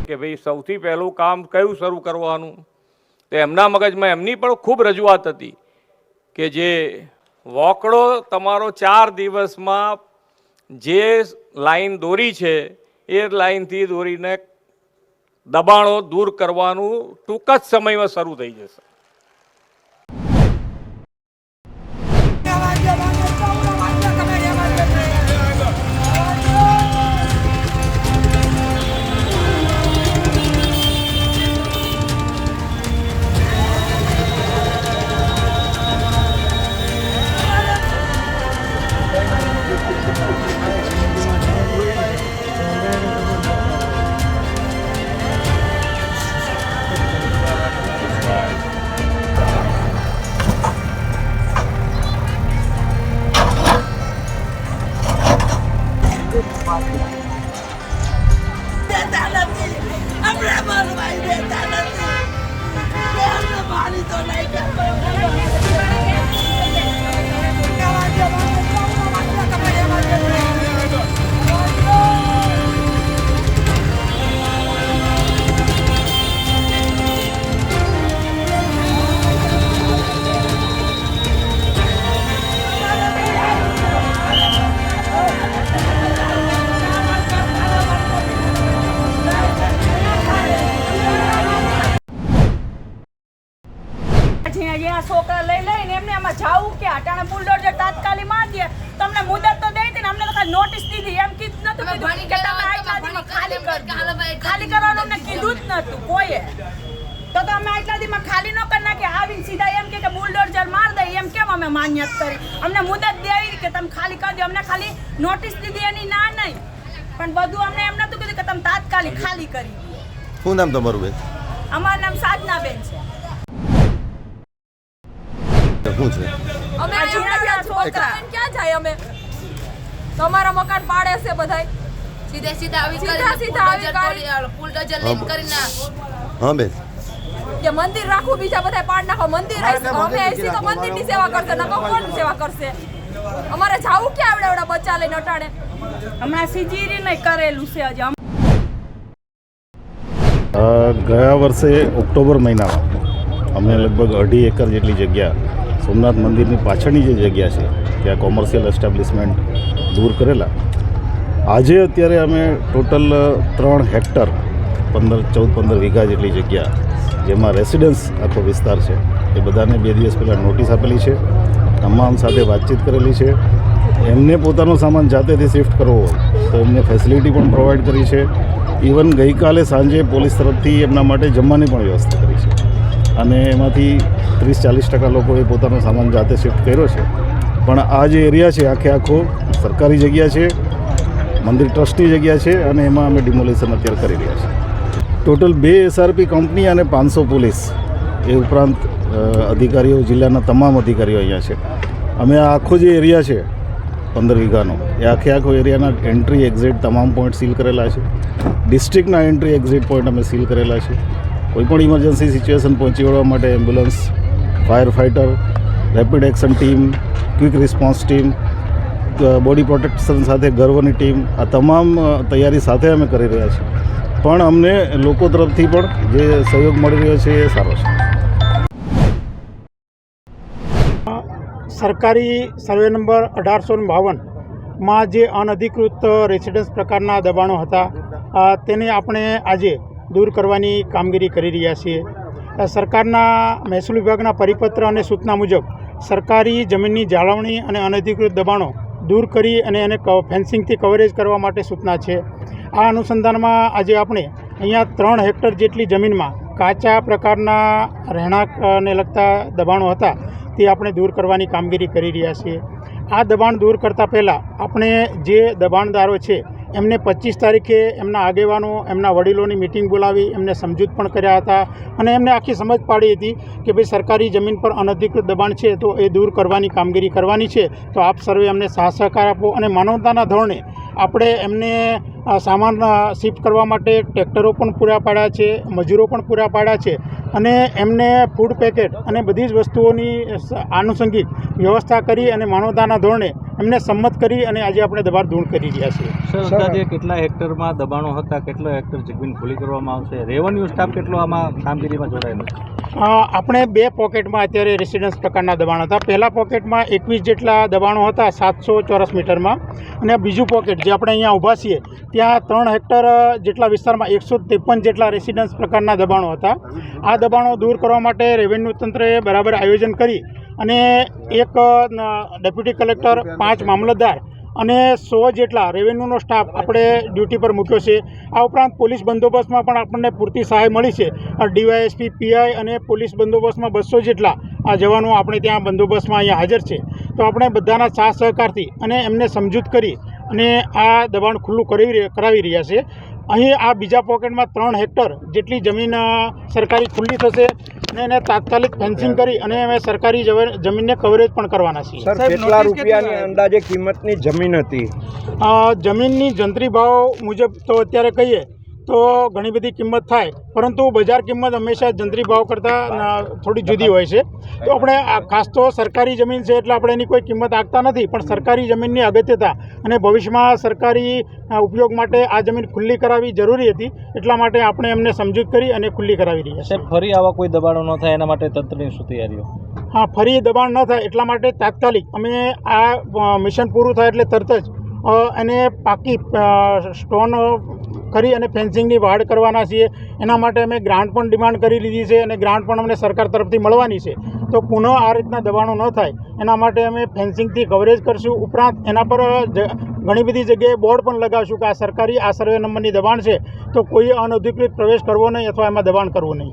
કે ભાઈ સૌથી પહેલું કામ કયું શરૂ કરવાનું, તો એમના મગજમાં એમની પણ ખૂબ રજૂઆત હતી કે જે વોકડો તમારો 4 દિવસમાં જે લાઈન દોરી છે એ લાઈનથી દોરીને દબાણો દૂર કરવાનું ટૂંક જ સમયમાં શરૂ થઈ જશે. છોકરા લઈને એમને આમાં જાવું કે અટાણે બુલડોઝર તાત્કાલિક માર દે. તમને મુદત તો દઈ હતી ને, અમને તો નોટિસ દીધી, એમ કીધું નતું કે તમે આટલા દીમાં ખાલી કરવાનું અમને કીધું જ નતું કોઈએ. તો અમે આટલા દીમાં ખાલી ન કરી નાખી, આવીને સીધા એમ કે બુલડોઝર માર દે. એમ કેમ અમે માન્યત કરી? અમને મુદત દેવી કે તમે ખાલી કરી દો. અમને ખાલી નોટિસ દીધી એની ના નહીં, પણ બધું અમને એમ નતું કીધું કે તમે તાત્કાલિક ખાલી કરી દો. શું નામ તમારું બેન? અમારું નામ સાધનાબેન છે. શું છે? અમે અહીંયા છોકરા ક્યાં જાય? અમે તમારા મકાન પાડે છે બધાય, સીધા આવી બુલડોઝર લઈને કરીને. હા બેન, કે મંદિર રાખું, બીજા બધા પાડ નાખો. મંદિર અમે એસી તો મંદિરની સેવા કરશે, નકો કોણ સેવા કરશે? અમારે જાવું કે આવડે બચ્ચા લઈને અટાણે? હમણાં સીજીરી નહીં કરેલું છે હજી. ગયા વર્ષે ઓક્ટોબર મહિનામાં અમે લગભગ 2.5 એકર જેટલી જગ્યા સોમનાથ મંદિરની પાછળની જે જગ્યા છે ત્યાં કોમર્શિયલ એસ્ટાબ્લિશમેન્ટ દૂર કરેલા. આજે અત્યારે અમે ટોટલ 3 હેક્ટર 14-15 વીઘા જેટલી જગ્યા, જેમાં રેસિડન્સ આખો વિસ્તાર છે, એ બધાને 2 દિવસ પહેલાં નોટિસ આપેલી છે. તમામ સાથે વાતચીત કરેલી છે. એમને પોતાનો સામાન જાતેથી શિફ્ટ કરવો હોય તો એમને ફેસિલિટી પણ પ્રોવાઈડ કરી છે. ઇવન ગઈકાલે સાંજે પોલીસ તરફથી એમના માટે જમવાની પણ વ્યવસ્થા કરી છે, અને એમાંથી 30-40% લોકોએ પોતાનો સામાન જાતે શિફ્ટ કર્યો છે. પણ આ જે એરિયા છે આખો સરકારી જગ્યા છે, મંદિર ટ્રસ્ટની જગ્યા છે, અને એમાં અમે ડિમોલિશન અત્યારે કરી રહ્યા છીએ. ટોટલ 2 SRP કંપની અને 500 પોલીસ, એ ઉપરાંત અધિકારીઓ, જિલ્લાના તમામ અધિકારીઓ અહીંયા છે. અમે આ આખો જે એરિયા છે 15 વીઘાનો, એ આખો એરિયાના એન્ટ્રી એક્ઝિટ તમામ પોઈન્ટ સીલ કરેલા છે. ડિસ્ટ્રિક્ટના એન્ટ્રી એક્ઝિટ પોઈન્ટ અમે સીલ કરેલા છે. કોઈપણ ઇમરજન્સી સિચ્યુએશન પહોંચી વળવા માટે ambulance, fire fighter, rapid action team, quick response team, body protection સાથે ગર્વની ટીમ, આ તમામ તૈયારી સાથે અમે કરી રહ્યા છીએ. પણ અમને લોકો તરફથી પણ જે સહયોગ મળી રહ્યો છે એ સારો છે. સરકારી સર્વે નંબર 1852માં જે અનધિકૃત રેસિડન્સ પ્રકારના દબાણો હતા, તેને આપણે આજે દૂર કરવાની કામગીરી કરી રહ્યા છીએ. સરકારના મહેસૂલ વિભાગના પરિપત્ર અને સૂચના મુજબ સરકારી જમીનની જાળવણી અને અનધિકૃત દબાણો દૂર કરી અને એને ફેન્સિંગથી કવરેજ કરવા માટે સૂચના છે. આ અનુસંધાનમાં આજે આપણે અહીંયા 3 હેક્ટર જેટલી જમીનમાં કાચા પ્રકારના રહેણાંકને લગતા દબાણો હતા તે આપણે દૂર કરવાની કામગીરી કરી રહ્યા છીએ. આ દબાણ દૂર કરતાં પહેલાં આપણે જે દબાણદારો છે એમને 25 તારીખે એમના આગેવાનો, એમના વડીલોની મિટિંગ બોલાવી એમને સમજૂત પણ કર્યા હતા, અને એમને આખી સમજ પાડી હતી કે ભાઈ સરકારી જમીન પર અનધિકૃત દબાણ છે તો એ દૂર કરવાની કામગીરી કરવાની છે. તો આપ સર્વે અમને સાથ સહકાર આપો, અને માનવતાના ધોરણે આપણે એમને સામાન શિફ્ટ કરવા માટે ટ્રેક્ટરો પણ પૂરા પાડ્યા છે, મજૂરો પણ પૂરા પાડ્યા છે, અને એમને ફૂડ પેકેટ અને બધી જ વસ્તુઓની આનુષંગિક વ્યવસ્થા કરી અને માનવતાના ધોરણે એમને સંમત કરી અને આજે આપણે દબાણ દૂર કરી રહ્યા છીએ. સર, અંદાજે કેટલા હેક્ટરમાં દબાણો હતા, કેટલો હેક્ટર જમીન ખુલ્લી કરવામાં આવશે, રેવન્યુ સ્ટાફ કેટલો આમાં કામગીરીમાં જોડાયેલો છે? આપણે 2 પોકેટમાં અત્યારે રેસિડન્સ પ્રકારના દબાણ હતા. પહેલા પોકેટમાં 21 જેટલા દબાણો હતા 700 ચોરસ મીટરમાં, અને બીજું પોકેટ જે આપણે અહીંયા ઊભા છીએ ત્યાં 3 હેક્ટર જેટલા વિસ્તારમાં 153 જેટલા રેસિડન્સ પ્રકારના દબાણો હતા. આ દબાણો દૂર કરવા માટે રેવન્યુ તંત્રએ બરાબર આયોજન કરી અને એક ડેપ્યુટી કલેક્ટર, 5 મામલતદાર અને 100 જેટલા રેવન્યુનો સ્ટાફ આપણે ડ્યુટી પર મૂક્યો છે. આ ઉપરાંત પોલીસ બંદોબસ્તમાં પણ આપણને પૂરતી સહાય મળી છે. ડીવાયએસપી, પીઆઈ અને પોલીસ બંદોબસ્તમાં 200 જેટલા આ જવાનો આપણે ત્યાં બંદોબસ્તમાં અહીંયા હાજર છે. તો આપણે બધાના સાથ સહકારથી અને એમને સમજૂત કરી અને આ દબાણ ખુલ્લું કરાવી રહ્યા છે. અહીં આ બીજા પોકેટમાં 3 હેક્ટર જેટલી જમીન સરકારી ખુલ્લી થશે અને એને તાત્કાલિક ફેન્સિંગ કરી અને અમે સરકારી જમીનને કવરેજ પણ કરવાના છીએ. સર, કેટલા રૂપિયાની અંદાજે કિંમતની જમીન હતી? જમીનની જંત્રી ભાવ મુજબ તો અત્યારે કહીએ તો ઘણી બધી કિંમત થાય, પરંતુ બજાર કિંમત હંમેશા જંત્રી ભાવ કરતાં થોડી જુદી હોય છે. તો આપણે ખાસ તો સરકારી જમીન છે એટલે આપણે એની કોઈ કિંમત આંકતા નથી, પણ સરકારી જમીનની અગત્યતા અને ભવિષ્યમાં સરકારી ઉપયોગ માટે આ જમીન ખુલ્લી કરાવવી જરૂરી હતી, એટલા માટે આપણે એમને સમજૂત કરી અને ખુલ્લી કરાવી રહ્યા છીએ. સાહેબ, ફરી આવા કોઈ દબાણો ન થાય એના માટે તંત્રની શું તૈયારીઓ? હા, ફરી દબાણ ન થાય એટલા માટે તાત્કાલિક અમે આ મિશન પૂરું થાય એટલે તરત જ એને પાકી સ્ટોન કરી અને ફેન્સિંગની વાડ કરવાના છીએ. એના માટે અમે ગ્રાન્ટ પણ ડિમાન્ડ કરી લીધી છે અને ગ્રાન્ટ પણ અમને સરકાર તરફથી મળવાની છે. તો પુનઃ આ રીતના દબાણો ન થાય એના માટે અમે ફેન્સિંગથી કવરેજ કરશું. ઉપરાંત એના પર ઘણી બધી જગ્યાએ બોર્ડ પણ લગાવશું કે આ સરકારી આ સર્વે નંબરની દબાણ છે, તો કોઈ અનધિકૃત પ્રવેશ કરવો નહીં અથવા એમાં દબાણ કરવું નહીં.